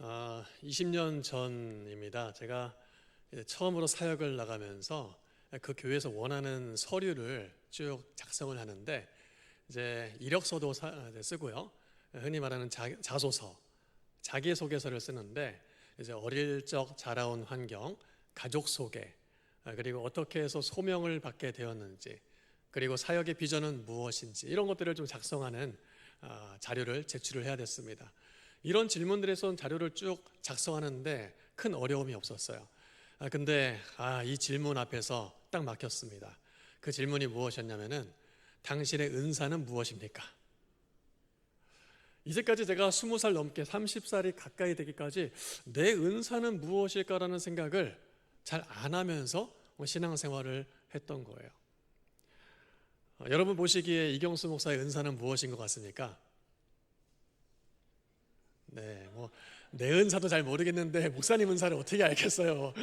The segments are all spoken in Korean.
20년 전입니다. 제가 이제 처음으로 사역을 나가면서 그 교회에서 원하는 서류를 쭉 작성을 하는데 이제 이력서도 쓰고요. 흔히 말하는 자소서, 자기소개서를 쓰는데 이제 어릴 적 자라온 환경, 가족 소개, 그리고 어떻게 해서 소명을 받게 되었는지, 그리고 사역의 비전은 무엇인지 이런 것들을 좀 작성하는 자료를 제출을 해야 됐습니다. 이런 질문들에서 자료를 쭉 작성하는데 큰 어려움이 없었어요. 근데 이 질문 앞에서 딱 막혔습니다. 그 질문이 무엇이었냐면은 당신의 은사는 무엇입니까? 이제까지 제가 20살 넘게 30살이 가까이 되기까지 내 은사는 무엇일까라는 생각을 잘 안 하면서 신앙생활을 했던 거예요. 여러분 보시기에 이경수 목사의 은사는 무엇인 것 같습니까? 네, 내 은사도 잘 모르겠는데 목사님 은사를 어떻게 알겠어요?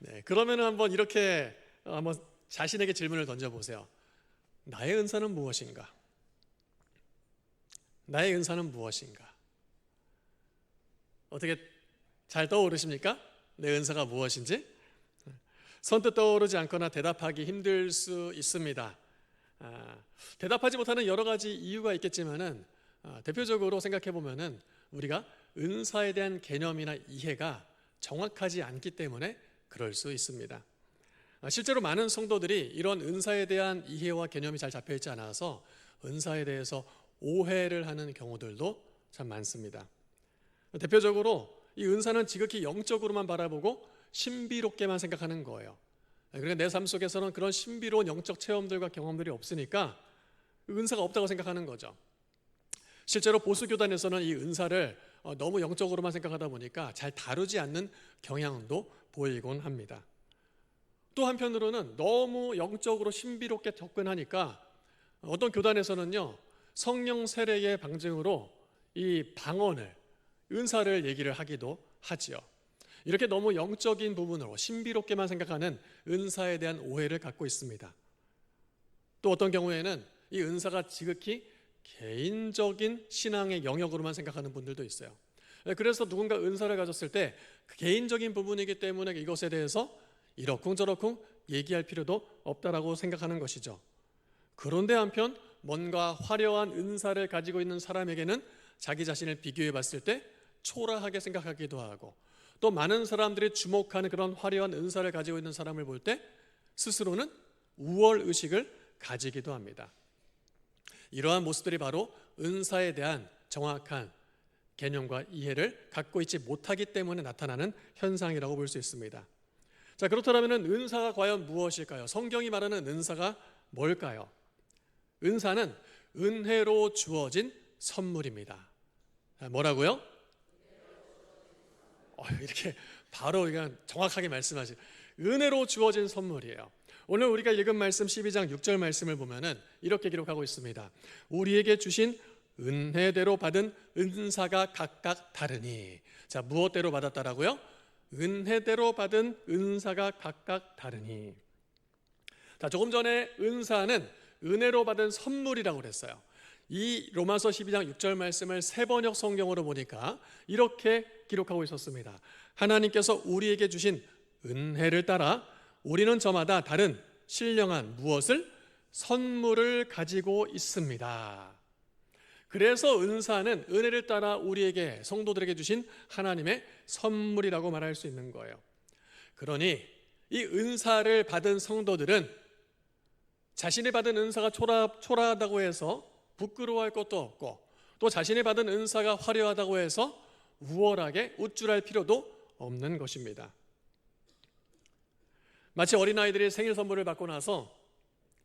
네, 그러면은 한번 이렇게 한번 자신에게 질문을 던져보세요. 나의 은사는 무엇인가? 나의 은사는 무엇인가? 어떻게 잘 떠오르십니까? 내 은사가 무엇인지? 선뜻 떠오르지 않거나 대답하기 힘들 수 있습니다. 대답하지 못하는 여러 가지 이유가 있겠지만은 대표적으로 생각해 보면은 우리가 은사에 대한 개념이나 이해가 정확하지 않기 때문에 그럴 수 있습니다. 실제로 많은 성도들이 이런 은사에 대한 이해와 개념이 잘 잡혀 있지 않아서 은사에 대해서 오해를 하는 경우들도 참 많습니다. 대표적으로 이 은사는 지극히 영적으로만 바라보고 신비롭게만 생각하는 거예요. 그러니까 내 삶 속에서는 그런 신비로운 영적 체험들과 경험들이 없으니까 은사가 없다고 생각하는 거죠. 실제로 보수교단에서는 이 은사를 너무 영적으로만 생각하다 보니까 잘 다루지 않는 경향도 보이곤 합니다. 또 한편으로는 너무 영적으로 신비롭게 접근하니까 어떤 교단에서는요, 성령 세례의 방증으로 이 방언을, 은사를 얘기를 하기도 하지요. 이렇게 너무 영적인 부분으로 신비롭게만 생각하는 은사에 대한 오해를 갖고 있습니다. 또 어떤 경우에는 이 은사가 지극히 개인적인 신앙의 영역으로만 생각하는 분들도 있어요. 그래서 누군가 은사를 가졌을 때 그 개인적인 부분이기 때문에 이것에 대해서 이러쿵저러쿵 얘기할 필요도 없다라고 생각하는 것이죠. 그런데 한편 뭔가 화려한 은사를 가지고 있는 사람에게는 자기 자신을 비교해 봤을 때 초라하게 생각하기도 하고, 또 많은 사람들이 주목하는 그런 화려한 은사를 가지고 있는 사람을 볼 때 스스로는 우월의식을 가지기도 합니다. 이러한 모습들이 바로 은사에 대한 정확한 개념과 이해를 갖고 있지 못하기 때문에 나타나는 현상이라고 볼 수 있습니다. 자, 그렇다면 은사가 과연 무엇일까요? 성경이 말하는 은사가 뭘까요? 은사는 은혜로 주어진 선물입니다. 뭐라고요? 이렇게 바로 그냥 정확하게 말씀하시. 은혜로 주어진 선물이에요. 오늘 우리가 읽은 말씀 12장 6절 말씀을 보면은 이렇게 기록하고 있습니다. 우리에게 주신 은혜대로 받은 은사가 각각 다르니. 자, 무엇대로 받았다라고요? 은혜대로 받은 은사가 각각 다르니. 자, 조금 전에 은사는 은혜로 받은 선물이라고 그랬어요. 이 로마서 12장 6절 말씀을 세번역 성경으로 보니까 이렇게 기록하고 있었습니다. 하나님께서 우리에게 주신 은혜를 따라 우리는 저마다 다른 신령한 무엇을? 선물을 가지고 있습니다. 그래서 은사는 은혜를 따라 우리에게, 성도들에게 주신 하나님의 선물이라고 말할 수 있는 거예요. 그러니 이 은사를 받은 성도들은 자신이 받은 은사가 초라하다고 해서 부끄러워할 것도 없고, 또 자신이 받은 은사가 화려하다고 해서 우월하게 우쭐할 필요도 없는 것입니다. 마치 어린아이들이 생일 선물을 받고 나서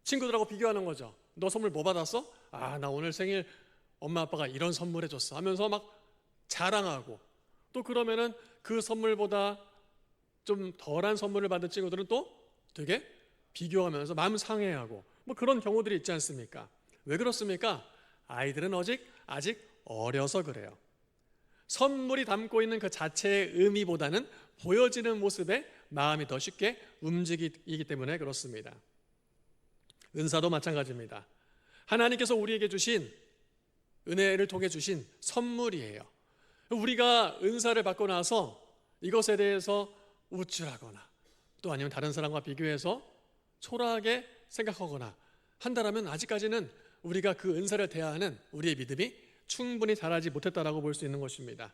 친구들하고 비교하는 거죠. 너 선물 뭐 받았어? 나 오늘 생일 엄마 아빠가 이런 선물 해줬어 하면서 막 자랑하고, 또 그러면은 그 선물보다 좀 덜한 선물을 받은 친구들은 또 되게 비교하면서 마음 상해하고 그런 경우들이 있지 않습니까? 왜 그렇습니까? 아이들은 아직 어려서 그래요. 선물이 담고 있는 그 자체의 의미보다는 보여지는 모습에 마음이 더 쉽게 움직이기 때문에 그렇습니다. 은사도 마찬가지입니다. 하나님께서 우리에게 주신, 은혜를 통해 주신 선물이에요. 우리가 은사를 받고 나서 이것에 대해서 우쭐하거나 또 아니면 다른 사람과 비교해서 초라하게 생각하거나 한다라면 아직까지는 우리가 그 은사를 대하는 우리의 믿음이 충분히 자라지 못했다라고 볼 수 있는 것입니다.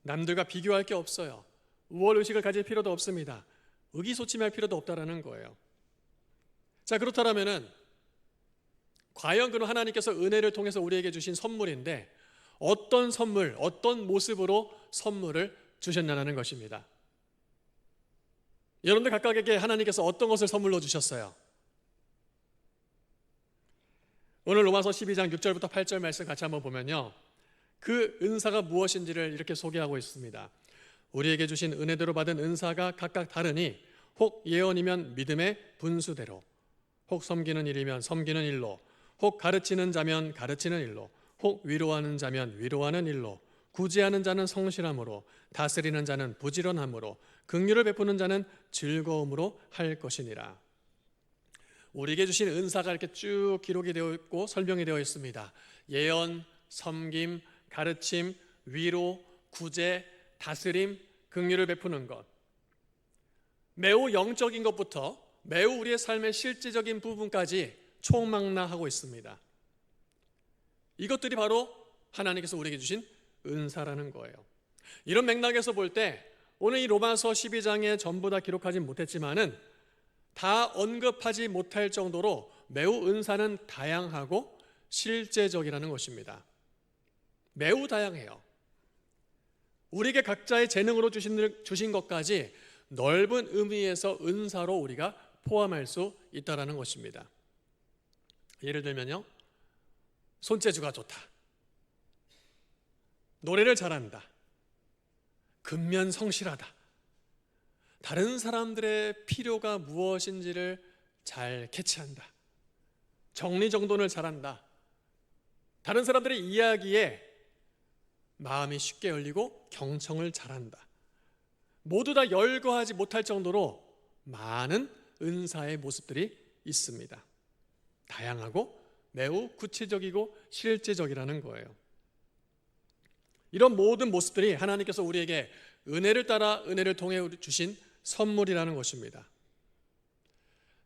남들과 비교할 게 없어요. 우월의식을 가질 필요도 없습니다. 의기소침할 필요도 없다라는 거예요. 자, 그렇다면은 과연 그는 하나님께서 은혜를 통해서 우리에게 주신 선물인데 어떤 선물, 어떤 모습으로 선물을 주셨냐는 것입니다. 여러분들 각각에게 하나님께서 어떤 것을 선물로 주셨어요? 오늘 로마서 12장 6절부터 8절 말씀 같이 한번 보면요, 그 은사가 무엇인지를 이렇게 소개하고 있습니다. 우리에게 주신 은혜대로 받은 은사가 각각 다르니 혹 예언이면 믿음의 분수대로, 혹 섬기는 일이면 섬기는 일로, 혹 가르치는 자면 가르치는 일로, 혹 위로하는 자면 위로하는 일로, 구제하는 자는 성실함으로, 다스리는 자는 부지런함으로, 긍휼을 베푸는 자는 즐거움으로 할 것이니라. 우리에게 주신 은사가 이렇게 쭉 기록이 되어 있고 설명이 되어 있습니다. 예언, 섬김, 가르침, 위로, 구제, 다스림, 긍휼을 베푸는 것. 매우 영적인 것부터 매우 우리의 삶의 실질적인 부분까지 총망라하고 있습니다. 이것들이 바로 하나님께서 우리에게 주신 은사라는 거예요. 이런 맥락에서 볼 때 오늘 이 로마서 12장에 전부 다 기록하지 못했지만은 다 언급하지 못할 정도로 매우 은사는 다양하고 실제적이라는 것입니다. 매우 다양해요. 우리에게 각자의 재능으로 주신 것까지 넓은 의미에서 은사로 우리가 포함할 수 있다는 것입니다. 예를 들면요, 손재주가 좋다, 노래를 잘한다, 근면 성실하다, 다른 사람들의 필요가 무엇인지를 잘 캐치한다, 정리정돈을 잘한다, 다른 사람들의 이야기에 마음이 쉽게 열리고 경청을 잘한다. 모두 다 열거하지 못할 정도로 많은 은사의 모습들이 있습니다. 다양하고 매우 구체적이고 실제적이라는 거예요. 이런 모든 모습들이 하나님께서 우리에게 은혜를 따라 은혜를 통해 주신 선물이라는 것입니다.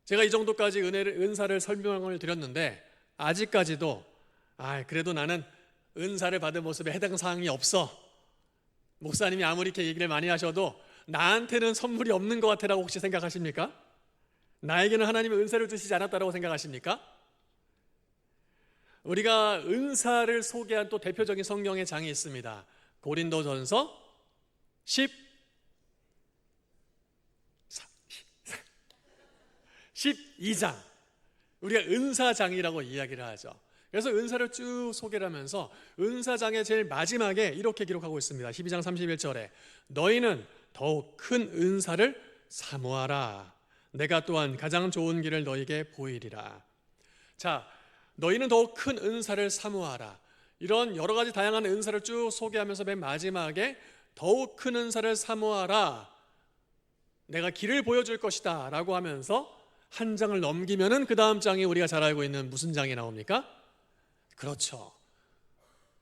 제가 이 정도까지 은사를 설명을 드렸는데 아직까지도 그래도 나는 은사를 받은 모습에 해당 사항이 없어, 목사님이 아무리 이렇게 얘기를 많이 하셔도 나한테는 선물이 없는 것 같아라고 혹시 생각하십니까? 나에게는 하나님의 은사를 주시지 않았다라고 생각하십니까? 우리가 은사를 소개한 또 대표적인 성경의 장이 있습니다. 고린도전서 12장. 우리가 은사장이라고 이야기를 하죠. 그래서 은사를 쭉 소개를 하면서 은사장의 제일 마지막에 이렇게 기록하고 있습니다. 12장 31절에 너희는 더욱 큰 은사를 사모하라. 내가 또한 가장 좋은 길을 너희에게 보이리라. 자, 너희는 더욱 큰 은사를 사모하라. 이런 여러 가지 다양한 은사를 쭉 소개하면서 맨 마지막에 더욱 큰 은사를 사모하라. 내가 길을 보여줄 것이다 라고 하면서 한 장을 넘기면은 그 다음 장이 우리가 잘 알고 있는 무슨 장이 나옵니까? 그렇죠.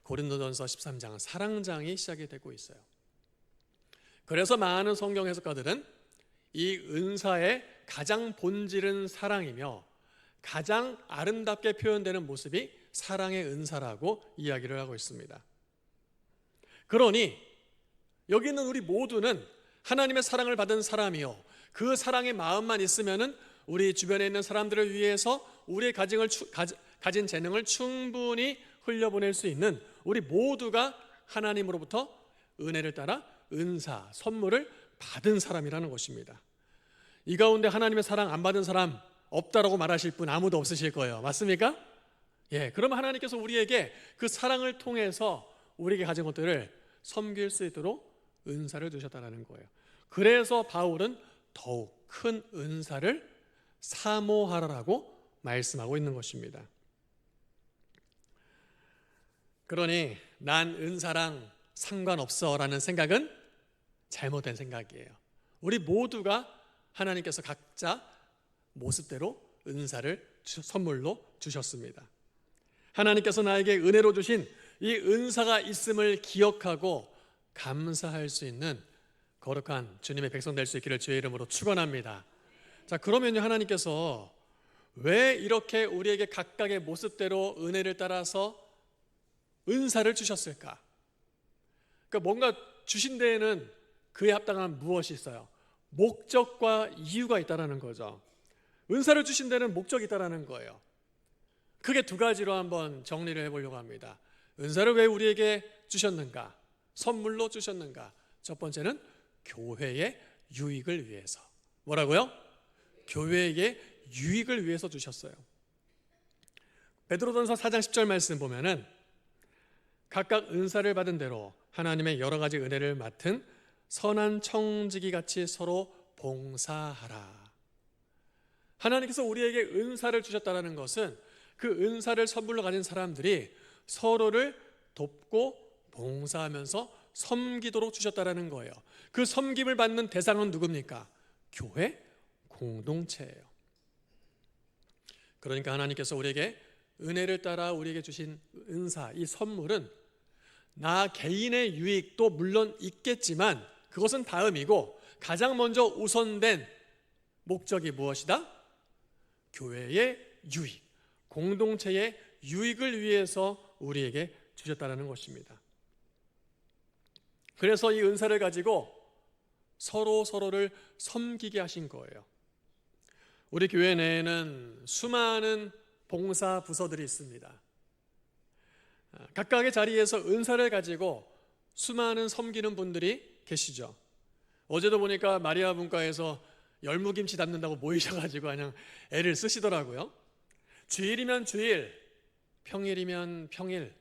고린도전서 13장 사랑장이 시작이 되고 있어요. 그래서 많은 성경 해석가들은 이 은사의 가장 본질은 사랑이며 가장 아름답게 표현되는 모습이 사랑의 은사라고 이야기를 하고 있습니다. 그러니 여기 있는 우리 모두는 하나님의 사랑을 받은 사람이요, 그 사랑의 마음만 있으면은 우리 주변에 있는 사람들을 위해서 우리의 가진 재능을 충분히 흘려보낼 수 있는 우리 모두가 하나님으로부터 은혜를 따라 은사, 선물을 받은 사람이라는 것입니다. 이 가운데 하나님의 사랑 안 받은 사람 없다라고 말하실 분 아무도 없으실 거예요. 맞습니까? 그러면 하나님께서 우리에게 그 사랑을 통해서 우리에게 가진 것들을 섬길 수 있도록 은사를 주셨다는 거예요. 그래서 바울은 더욱 큰 은사를 사모하라라고 말씀하고 있는 것입니다. 그러니 난 은사랑 상관없어 라는 생각은 잘못된 생각이에요. 우리 모두가 하나님께서 각자 모습대로 은사를 선물로 주셨습니다. 하나님께서 나에게 은혜로 주신 이 은사가 있음을 기억하고 감사할 수 있는 거룩한 주님의 백성 될 수 있기를 주의 이름으로 축원합니다. 자, 그러면요, 하나님께서 왜 이렇게 우리에게 각각의 모습대로 은혜를 따라서 은사를 주셨을까? 그러니까 뭔가 주신 데에는 그에 합당한 무엇이 있어요? 목적과 이유가 있다라는 거죠. 은사를 주신 데는 목적이 있다라는 거예요. 크게 두 가지로 한번 정리를 해보려고 합니다. 은사를 왜 우리에게 주셨는가? 선물로 주셨는가? 첫 번째는 교회의 유익을 위해서. 뭐라고요? 교회의 유익을 위해서 주셨어요. 베드로전서 4장 10절 말씀 보면은 각각 은사를 받은 대로 하나님의 여러 가지 은혜를 맡은 선한 청지기 같이 서로 봉사하라. 하나님께서 우리에게 은사를 주셨다는 것은 그 은사를 선물로 가진 사람들이 서로를 돕고 봉사하면서 섬기도록 주셨다는 거예요. 그 섬김을 받는 대상은 누굽니까? 교회 공동체예요. 그러니까 하나님께서 우리에게 은혜를 따라 우리에게 주신 은사, 이 선물은 나 개인의 유익도 물론 있겠지만 그것은 다음이고 가장 먼저 우선된 목적이 무엇이다? 교회의 유익, 공동체의 유익을 위해서 우리에게 주셨다는 것입니다. 그래서 이 은사를 가지고 서로를 섬기게 하신 거예요. 우리 교회 내에는 수많은 봉사 부서들이 있습니다. 각각의 자리에서 은사를 가지고 수많은 섬기는 분들이 계시죠. 어제도 보니까 마리아 분과에서 열무김치 담는다고 모이셔가지고 그냥 애를 쓰시더라고요. 주일이면 주일, 평일이면 평일,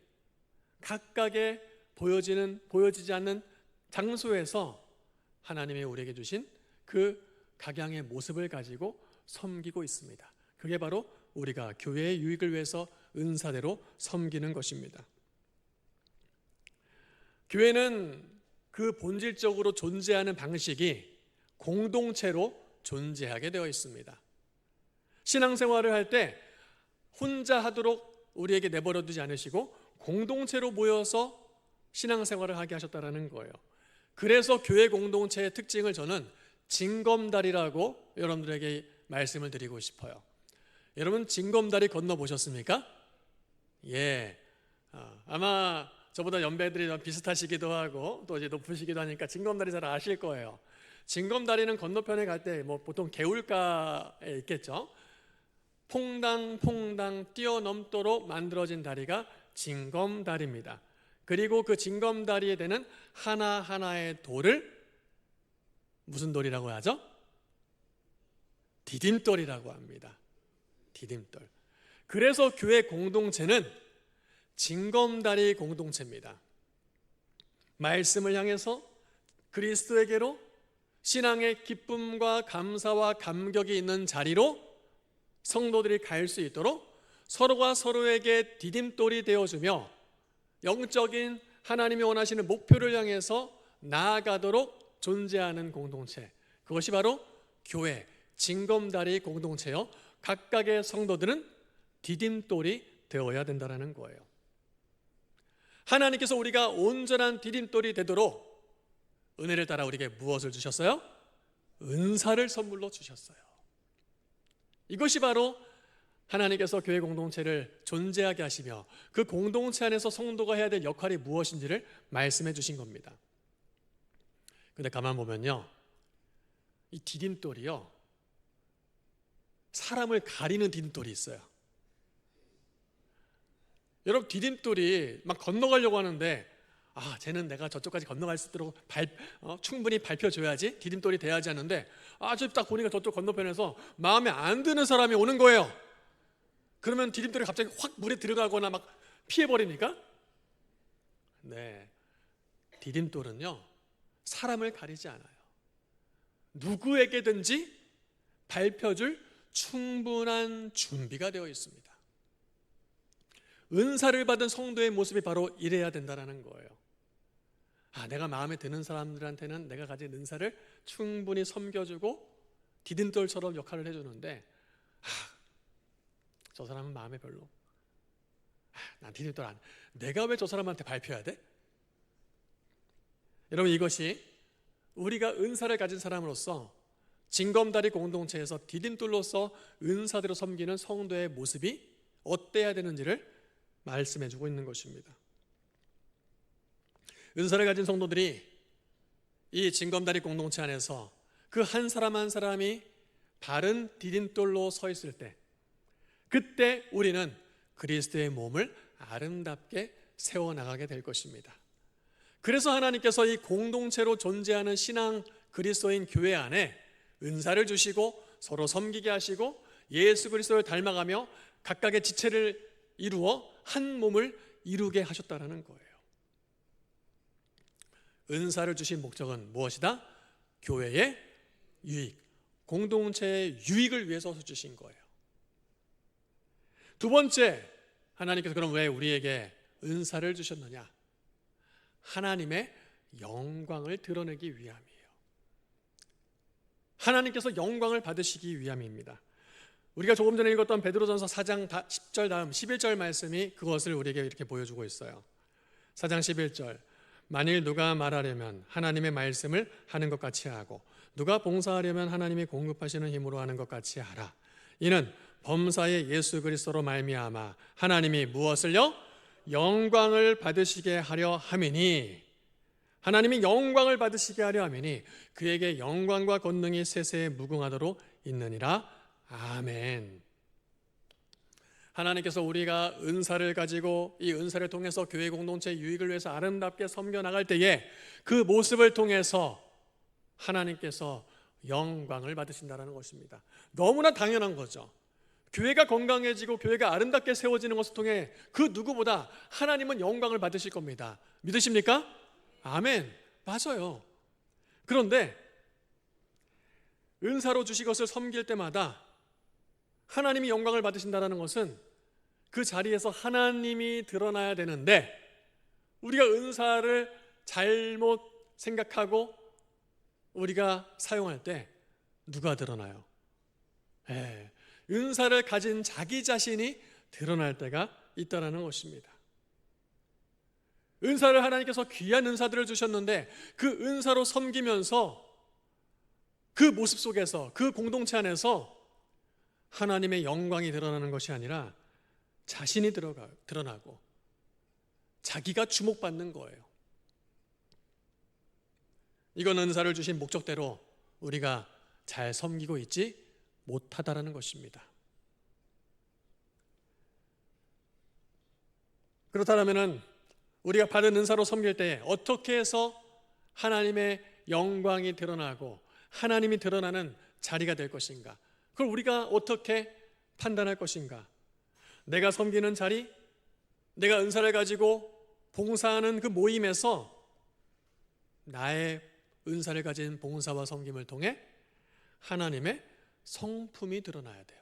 각각의 보여지지 않는 장소에서 하나님이 우리에게 주신 그 각양의 모습을 가지고 섬기고 있습니다. 그게 바로 우리가 교회의 유익을 위해서 은사대로 섬기는 것입니다. 교회는 그 본질적으로 존재하는 방식이 공동체로 존재하게 되어 있습니다. 신앙생활을 할 때 혼자 하도록 우리에게 내버려 두지 않으시고 공동체로 모여서 신앙생활을 하게 하셨다는 거예요. 그래서 교회 공동체의 특징을 저는 징검다리라고 여러분들에게 말씀을 드리고 싶어요. 여러분 징검다리 건너보셨습니까? 예. 아마 저보다 연배들이 비슷하시기도 하고 또 이제 높으시기도 하니까 징검다리 잘 아실 거예요. 징검다리는 건너편에 갈 때 뭐 보통 개울가에 있겠죠. 퐁당퐁당 뛰어넘도록 만들어진 다리가 징검다리입니다. 그리고 그 징검다리에 대는 하나하나의 돌을 무슨 돌이라고 하죠? 디딤돌이라고 합니다. 디딤돌. 그래서 교회 공동체는 징검다리 공동체입니다. 말씀을 향해서 그리스도에게로 신앙의 기쁨과 감사와 감격이 있는 자리로 성도들이 갈 수 있도록 서로가 서로에게 디딤돌이 되어주며 영적인 하나님이 원하시는 목표를 향해서 나아가도록 존재하는 공동체, 그것이 바로 교회 징검다리 공동체요. 각각의 성도들은 디딤돌이 되어야 된다는 거예요. 하나님께서 우리가 온전한 디딤돌이 되도록 은혜를 따라 우리에게 무엇을 주셨어요? 은사를 선물로 주셨어요. 이것이 바로 하나님께서 교회 공동체를 존재하게 하시며 그 공동체 안에서 성도가 해야 될 역할이 무엇인지를 말씀해 주신 겁니다. 근데 가만 보면요, 이 디딤돌이요, 사람을 가리는 디딤돌이 있어요. 여러분 디딤돌이 막 건너가려고 하는데 쟤는 내가 저쪽까지 건너갈 수 있도록 충분히 밟혀줘야지, 디딤돌이 돼야지 하는데 저 딱 보니까 저쪽 건너편에서 마음에 안 드는 사람이 오는 거예요. 그러면 디딤돌이 갑자기 확 물에 들어가거나 막 피해버립니까? 네, 디딤돌은요 사람을 가리지 않아요. 누구에게든지 밟혀줄 충분한 준비가 되어 있습니다. 은사를 받은 성도의 모습이 바로 이래야 된다는 거예요. 내가 마음에 드는 사람들한테는 내가 가진 은사를 충분히 섬겨주고 디딤돌처럼 역할을 해주는데 저 사람은 마음에 별로, 난 디딤돌 안, 내가 왜 저 사람한테 밟혀야 돼? 여러분, 이것이 우리가 은사를 가진 사람으로서 징검다리 공동체에서 디딤돌로서 은사대로 섬기는 성도의 모습이 어때야 되는지를 말씀해 주고 있는 것입니다. 은사를 가진 성도들이 이 징검다리 공동체 안에서 그 한 사람 한 사람이 바른 디딤돌로 서 있을 때, 그때 우리는 그리스도의 몸을 아름답게 세워나가게 될 것입니다. 그래서 하나님께서 이 공동체로 존재하는 신앙 그리스도인 교회 안에 은사를 주시고 서로 섬기게 하시고 예수 그리스도를 닮아가며 각각의 지체를 이루어 한 몸을 이루게 하셨다는 거예요. 은사를 주신 목적은 무엇이다? 교회의 유익, 공동체의 유익을 위해서 주신 거예요. 두 번째, 하나님께서 그럼 왜 우리에게 은사를 주셨느냐? 하나님의 영광을 드러내기 위함이에요. 하나님께서 영광을 받으시기 위함입니다. 우리가 조금 전에 읽었던 베드로전서 4장 10절 다음 11절 말씀이 그것을 우리에게 이렇게 보여주고 있어요. 4장 11절, 만일 누가 말하려면 하나님의 말씀을 하는 것 같이 하고 누가 봉사하려면 하나님이 공급하시는 힘으로 하는 것 같이 하라. 이는 범사의 예수 그리스도로 말미암아 하나님이 무엇을요? 영광을 받으시게 하려 함이니, 하나님이 영광을 받으시게 하려 함이니 그에게 영광과 권능이 세세에 무궁하도록 있느니라. 아멘. 하나님께서 우리가 은사를 가지고 이 은사를 통해서 교회 공동체의 유익을 위해서 아름답게 섬겨 나갈 때에 그 모습을 통해서 하나님께서 영광을 받으신다는 것입니다. 너무나 당연한 거죠. 교회가 건강해지고 교회가 아름답게 세워지는 것을 통해 그 누구보다 하나님은 영광을 받으실 겁니다. 믿으십니까? 아멘. 맞아요. 그런데 은사로 주신 것을 섬길 때마다 하나님이 영광을 받으신다는 것은 그 자리에서 하나님이 드러나야 되는데, 우리가 은사를 잘못 생각하고 우리가 사용할 때 누가 드러나요? 은사를 가진 자기 자신이 드러날 때가 있다는 것입니다. 은사를 하나님께서 귀한 은사들을 주셨는데 그 은사로 섬기면서 그 모습 속에서 그 공동체 안에서 하나님의 영광이 드러나는 것이 아니라 자신이 드러나고 자기가 주목받는 거예요. 이건 은사를 주신 목적대로 우리가 잘 섬기고 있지 못하다라는 것입니다. 그렇다면 우리가 받은 은사로 섬길 때 어떻게 해서 하나님의 영광이 드러나고 하나님이 드러나는 자리가 될 것인가? 그걸 우리가 어떻게 판단할 것인가? 내가 섬기는 자리, 내가 은사를 가지고 봉사하는 그 모임에서 나의 은사를 가진 봉사와 섬김을 통해 하나님의 성품이 드러나야 돼요.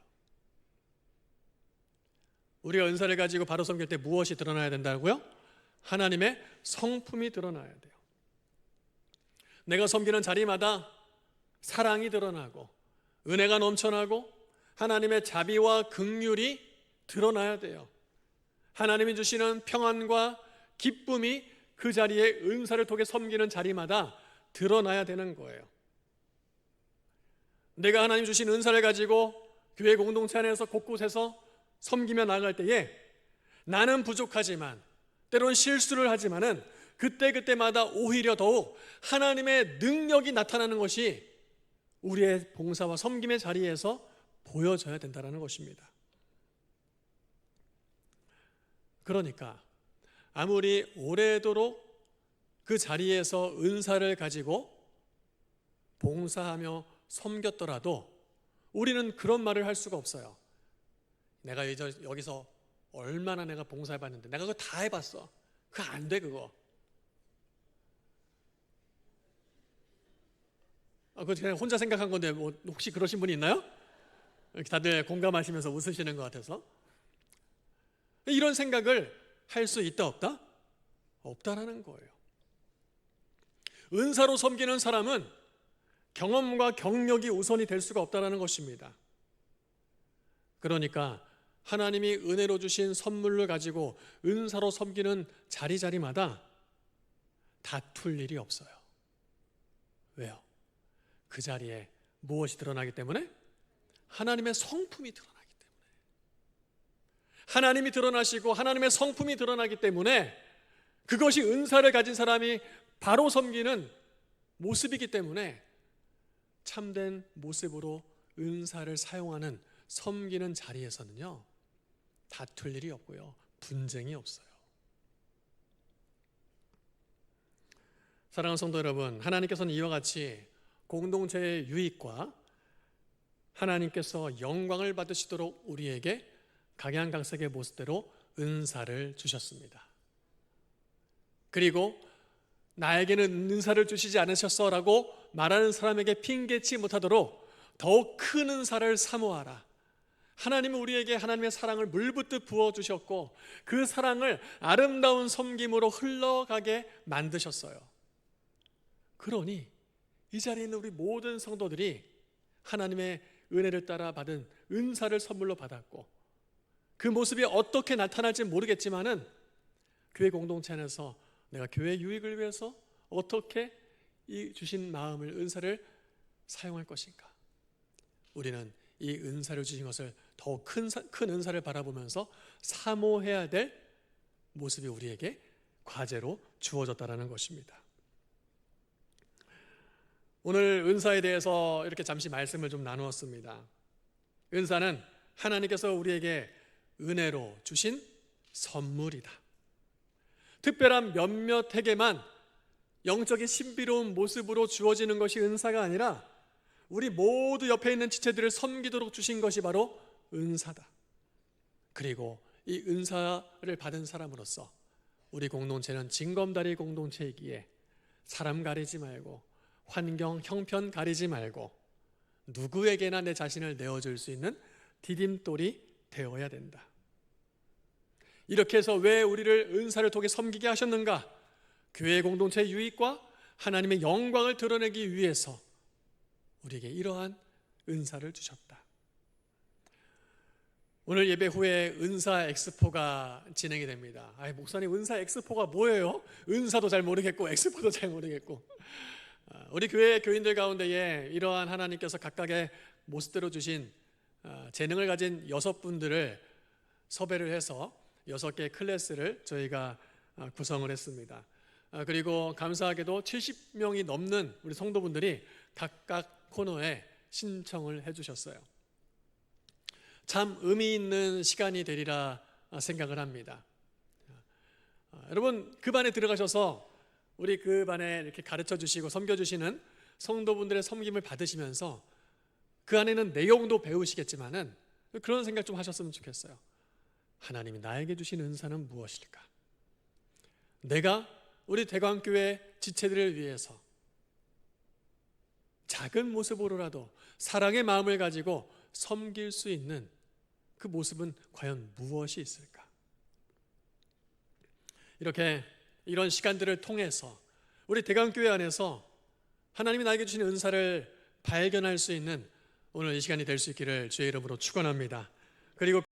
우리가 은사를 가지고 바로 섬길 때 무엇이 드러나야 된다고요? 하나님의 성품이 드러나야 돼요. 내가 섬기는 자리마다 사랑이 드러나고 은혜가 넘쳐나고 하나님의 자비와 긍휼이 드러나야 돼요. 하나님이 주시는 평안과 기쁨이 그 자리에 은사를 통해 섬기는 자리마다 드러나야 되는 거예요. 내가 하나님 주신 은사를 가지고 교회 공동체 안에서 곳곳에서 섬기며 나갈 때에 나는 부족하지만 때로는 실수를 하지만은 그때그때마다 오히려 더욱 하나님의 능력이 나타나는 것이 우리의 봉사와 섬김의 자리에서 보여져야 된다는 것입니다. 그러니까 아무리 오래도록 그 자리에서 은사를 가지고 봉사하며 섬겼더라도 우리는 그런 말을 할 수가 없어요. 내가 여기서 얼마나 내가 봉사해봤는데 내가 그거 다 해봤어. 그거 안 돼 그거. 그거 그냥 혼자 생각한 건데 뭐 혹시 그러신 분이 있나요? 다들 공감하시면서 웃으시는 것 같아서. 이런 생각을 할 수 있다 없다? 없다라는 거예요. 은사로 섬기는 사람은 경험과 경력이 우선이 될 수가 없다라는 것입니다. 그러니까 하나님이 은혜로 주신 선물을 가지고 은사로 섬기는 자리자리마다 다툴 일이 없어요. 왜요? 그 자리에 무엇이 드러나기 때문에? 하나님의 성품이 드러나기 때문에. 하나님이 드러나시고 하나님의 성품이 드러나기 때문에 그것이 은사를 가진 사람이 바로 섬기는 모습이기 때문에 참된 모습으로 은사를 사용하는 섬기는 자리에서는요, 다툴 일이 없고요, 분쟁이 없어요. 사랑하는 성도 여러분, 하나님께서는 이와 같이 공동체의 유익과 하나님께서 영광을 받으시도록 우리에게 각양각색의 모습대로 은사를 주셨습니다. 그리고 나에게는 은사를 주시지 않으셨어라고 말하는 사람에게 핑계치 못하도록 더욱 큰 은사를 사모하라. 하나님은 우리에게 하나님의 사랑을 물붓듯 부어주셨고 그 사랑을 아름다운 섬김으로 흘러가게 만드셨어요. 그러니 이 자리에 있는 우리 모든 성도들이 하나님의 은혜를 따라 받은 은사를 선물로 받았고 그 모습이 어떻게 나타날지 모르겠지만은 교회 공동체 안에서 내가 교회 유익을 위해서 어떻게 이 주신 마음을, 은사를 사용할 것인가? 우리는 이 은사를 주신 것을 더욱 큰 은사를 바라보면서 사모해야 될 모습이 우리에게 과제로 주어졌다는 것입니다. 오늘 은사에 대해서 이렇게 잠시 말씀을 좀 나누었습니다. 은사는 하나님께서 우리에게 은혜로 주신 선물이다. 특별한 몇몇에게만 영적인 신비로운 모습으로 주어지는 것이 은사가 아니라 우리 모두 옆에 있는 지체들을 섬기도록 주신 것이 바로 은사다. 그리고 이 은사를 받은 사람으로서 우리 공동체는 징검다리 공동체이기에 사람 가리지 말고 환경, 형편 가리지 말고 누구에게나 내 자신을 내어줄 수 있는 디딤돌이 되어야 된다. 이렇게 해서 왜 우리를 은사를 통해 섬기게 하셨는가? 교회 공동체의 유익과 하나님의 영광을 드러내기 위해서 우리에게 이러한 은사를 주셨다. 오늘 예배 후에 은사 엑스포가 진행이 됩니다. 목사님, 은사 엑스포가 뭐예요? 은사도 잘 모르겠고 엑스포도 잘 모르겠고. 우리 교회 교인들 가운데에 이러한 하나님께서 각각의 모습대로 주신 재능을 가진 6분들을 섭외를 해서 6개의 클래스를 저희가 구성을 했습니다. 그리고 감사하게도 70명이 넘는 우리 성도분들이 각각 코너에 신청을 해주셨어요. 참 의미 있는 시간이 되리라 생각을 합니다. 여러분, 그 반에 들어가셔서 우리 그 반에 이렇게 가르쳐 주시고 섬겨 주시는 성도분들의 섬김을 받으시면서 그 안에는 내용도 배우시겠지만은 그런 생각 좀 하셨으면 좋겠어요. 하나님이 나에게 주신 은사는 무엇일까? 내가 우리 대광교회 지체들을 위해서 작은 모습으로라도 사랑의 마음을 가지고 섬길 수 있는 그 모습은 과연 무엇이 있을까? 이렇게 이런 시간들을 통해서 우리 대광교회 안에서 하나님이 나에게 주신 은사를 발견할 수 있는 오늘 이 시간이 될 수 있기를 주의 이름으로 축원합니다. 그리고